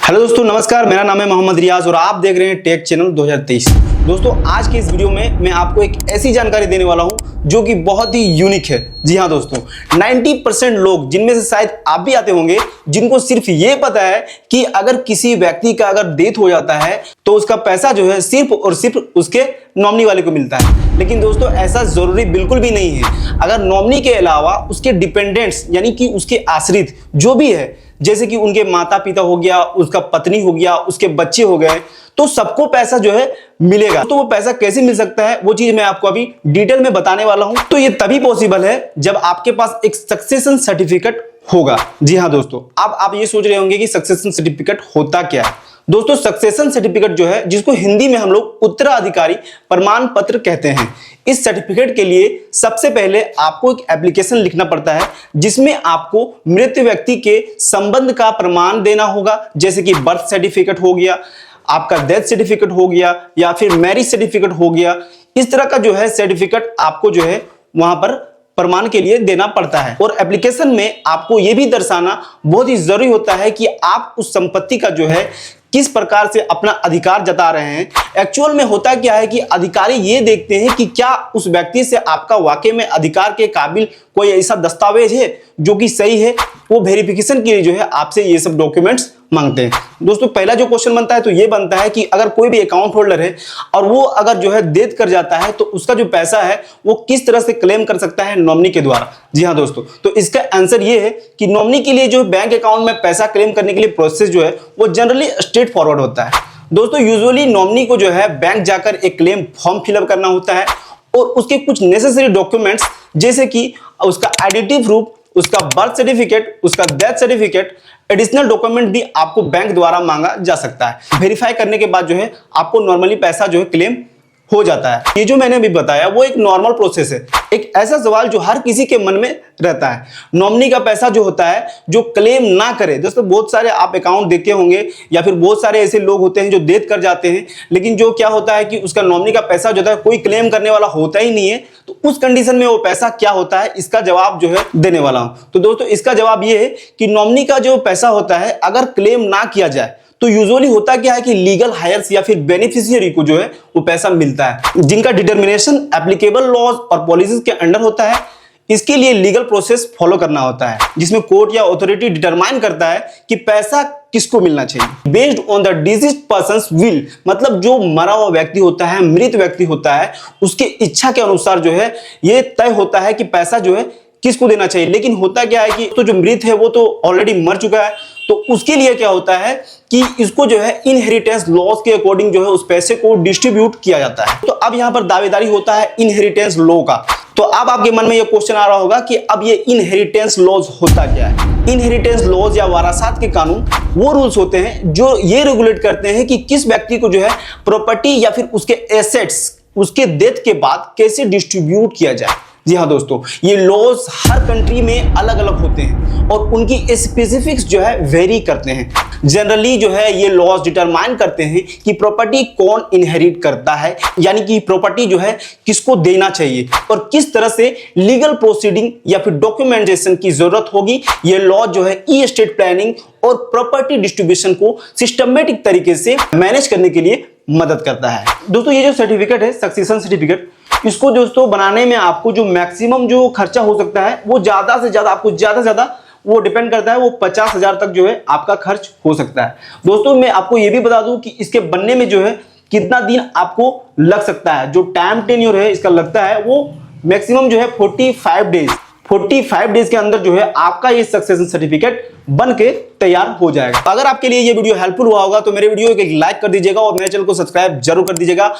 Hello दोस्तों, नमस्कार। मेरा नाम है मोहम्मद रियाज और आप देख रहे हैं टेक चैनल 2023। दोस्तों, आज की इस वीडियो में मैं आपको एक ऐसी जानकारी देने वाला हूं जो कि बहुत ही यूनिक है। जी हां दोस्तों, 90% लोग, जिनमें से शायद आप भी आते होंगे, जिनको सिर्फ ये पता है कि अगर किसी व्यक्ति का अगर डेथ हो जाता है तो उसका पैसा जो है सिर्फ और सिर्फ उसके नॉमिनी वाले को मिलता है। लेकिन दोस्तों, ऐसा जरूरी बिल्कुल भी नहीं है। अगर नॉमिनी के अलावा उसके डिपेंडेंट्स यानी कि उसके आश्रित जो भी है, जैसे कि उनके माता पिता हो गया, उसका पत्नी हो गया, उसके बच्चे हो गए, तो सबको पैसा जो है मिलेगा। तो वो पैसा कैसे मिल सकता है वो चीज मैं आपको अभी डिटेल में बताने वाला हूं। तो ये तभी पॉसिबल है जब आपके पास एक सक्सेशन सर्टिफिकेट होगा। जी हां दोस्तों, अब आप ये सोच रहे होंगे कि सक्सेशन सर्टिफिकेट होता क्या है। दोस्तों, सक्सेशन सर्टिफिकेट जो है, जिसको हिंदी में हम लोग उत्तराधिकारी प्रमाण पत्र कहते हैं, इस सर्टिफिकेट के लिए सबसे पहले आपको एक एप्लीकेशन लिखना पड़ता है, जिसमें आपको मृत व्यक्ति के संबंध का प्रमाण देना होगा, जैसे कि बर्थ सर्टिफिकेट हो गया, आपका डेथ सर्टिफिकेट हो गया, या फिर मैरिज सर्टिफिकेट हो गया। इस तरह का जो है सर्टिफिकेट आपको जो है वहां पर प्रमाण के लिए देना पड़ता है। और एप्लीकेशन में आपको यह भी दर्शाना बहुत ही जरूरी होता है कि आप उस संपत्ति का जो है किस प्रकार से अपना अधिकार जता रहे हैं। एक्चुअल में होता क्या है कि अधिकारी ये देखते हैं कि क्या उस व्यक्ति से आपका वाकई में अधिकार के काबिल कोई ऐसा दस्तावेज है जो कि सही है। वो वेरिफिकेशन के लिए जो है आपसे ये सब डॉक्यूमेंट्स मांगते हैं। दोस्तों, पहला जो क्वेश्चन बनता है तो ये बनता है कि अगर कोई भी अकाउंट होल्डर है और वो अगर जो है डेथ कर जाता है तो उसका जो पैसा है वो किस तरह से क्लेम कर सकता है नॉमिनी के द्वारा। जी हाँ दोस्तों, तो इसका आंसर ये है कि नॉमिनी के लिए जो बैंक अकाउंट में पैसा क्लेम करने के लिए प्रोसेस जो है वो जनरली स्ट्रेट फॉरवर्ड होता है। दोस्तों, यूजुअली नॉमिनी को जो है बैंक जाकर एक क्लेम फॉर्म फिलअप करना होता है और उसके कुछ नेसेसरी डॉक्यूमेंट्स, जैसे कि उसका आइडेंटिटी प्रूफ, उसका बर्थ सर्टिफिकेट, उसका डेथ सर्टिफिकेट, एडिशनल डॉक्यूमेंट भी आपको बैंक द्वारा मांगा जा सकता है। वेरीफाई करने के बाद जो है आपको नॉर्मली पैसा जो है क्लेम हो जाता है। ये जो मैंने अभी बताया वो एक नॉर्मल प्रोसेस है। एक ऐसा सवाल जो हर किसी के मन में रहता है, नॉमिनी का पैसा जो होता है जो क्लेम ना करे। दोस्तों, बहुत सारे आप अकाउंट देखे होंगे या फिर बहुत सारे ऐसे लोग होते हैं जो डेथ कर जाते हैं, लेकिन जो क्या होता है कि उसका नॉमिनी का पैसा जो होता है कोई क्लेम करने वाला होता ही नहीं है। तो उस कंडीशन में वो पैसा क्या होता है, इसका जवाब जो है देने वाला हूं। तो दोस्तों, इसका जवाब ये है कि नॉमिनी का जो पैसा होता है अगर क्लेम ना किया जाए तो यूजुअली होता क्या है कि लीगल हायर्स या फिर बेनिफिशियरी को जो है वो पैसा मिलता है, जिनका डिटर्मिनेशन एप्लीकेबल लॉज और पॉलिसीज के अंडर होता है। इसके लिए लीगल प्रोसेस फॉलो करना होता है, जिसमें कोर्ट या अथॉरिटी डिटरमाइन करता है कि पैसा किसको मिलना चाहिए based on the deceased persons will. मतलब जो मरा हुआ व्यक्ति होता है, मृत व्यक्ति होता है, उसके इच्छा के अनुसार जो है ये तय होता है कि पैसा जो है किसको देना चाहिए। लेकिन होता क्या है कि तो जो मृत है वो तो ऑलरेडी मर चुका है, तो उसके लिए क्या होता है कि इसको जो है इनहेरिटेंस लॉज के अकॉर्डिंग जो है उस पैसे को डिस्ट्रीब्यूट किया जाता है। तो अब यहां पर दावेदारी होता है इनहेरिटेंस लॉ का। तो अब आपके मन में यह क्वेश्चन आ रहा होगा कि अब ये इनहेरिटेंस लॉज होता क्या है। इनहेरिटेंस लॉज या वारासात के कानून वो रूल्स होते हैं जो ये रेगुलेट करते हैं कि किस व्यक्ति को जो है प्रॉपर्टी या फिर उसके एसेट्स उसके डेथ के बाद कैसे डिस्ट्रीब्यूट किया जाए। जी हाँ दोस्तों, ये लॉज हर कंट्री में अलग अलग होते हैं और उनकी स्पेसिफिक्स जो है वेरी करते हैं। जनरली जो है ये लॉज डिटरमाइन करते हैं कि प्रॉपर्टी कौन इनहेरिट करता है, यानी कि प्रॉपर्टी जो है किसको देना चाहिए और किस तरह से लीगल प्रोसीडिंग या फिर डॉक्यूमेंटेशन की जरूरत होगी। ये लॉज जो है ई एस्टेट प्लानिंग और प्रॉपर्टी डिस्ट्रीब्यूशन को सिस्टमेटिक तरीके से मैनेज करने के लिए मदद करता है। दोस्तों, ये जो सर्टिफिकेट है सक्सेशन सर्टिफिकेट, इसको दोस्तों बनाने में आपको जो मैक्सिमम जो खर्चा हो सकता है वो ज्यादा से ज्यादा वो डिपेंड करता है, वो 50,000 तक जो है आपका खर्च हो सकता है। दोस्तों, मैं आपको ये भी बता दूं कि इसके बनने में जो है कितना दिन आपको लग सकता है। जो टाइम टेन्योर है इसका लगता है वो मैक्सिमम जो है 45 डेज के अंदर जो है आपका ये सक्सेशन सर्टिफिकेट बन के तैयार हो जाएगा। अगर आपके लिए ये वीडियो हेल्पफुल हुआ होगा तो मेरे वीडियो को एक लाइक कर दीजिएगा और मेरे चैनल को सब्सक्राइब जरूर कर दीजिएगा।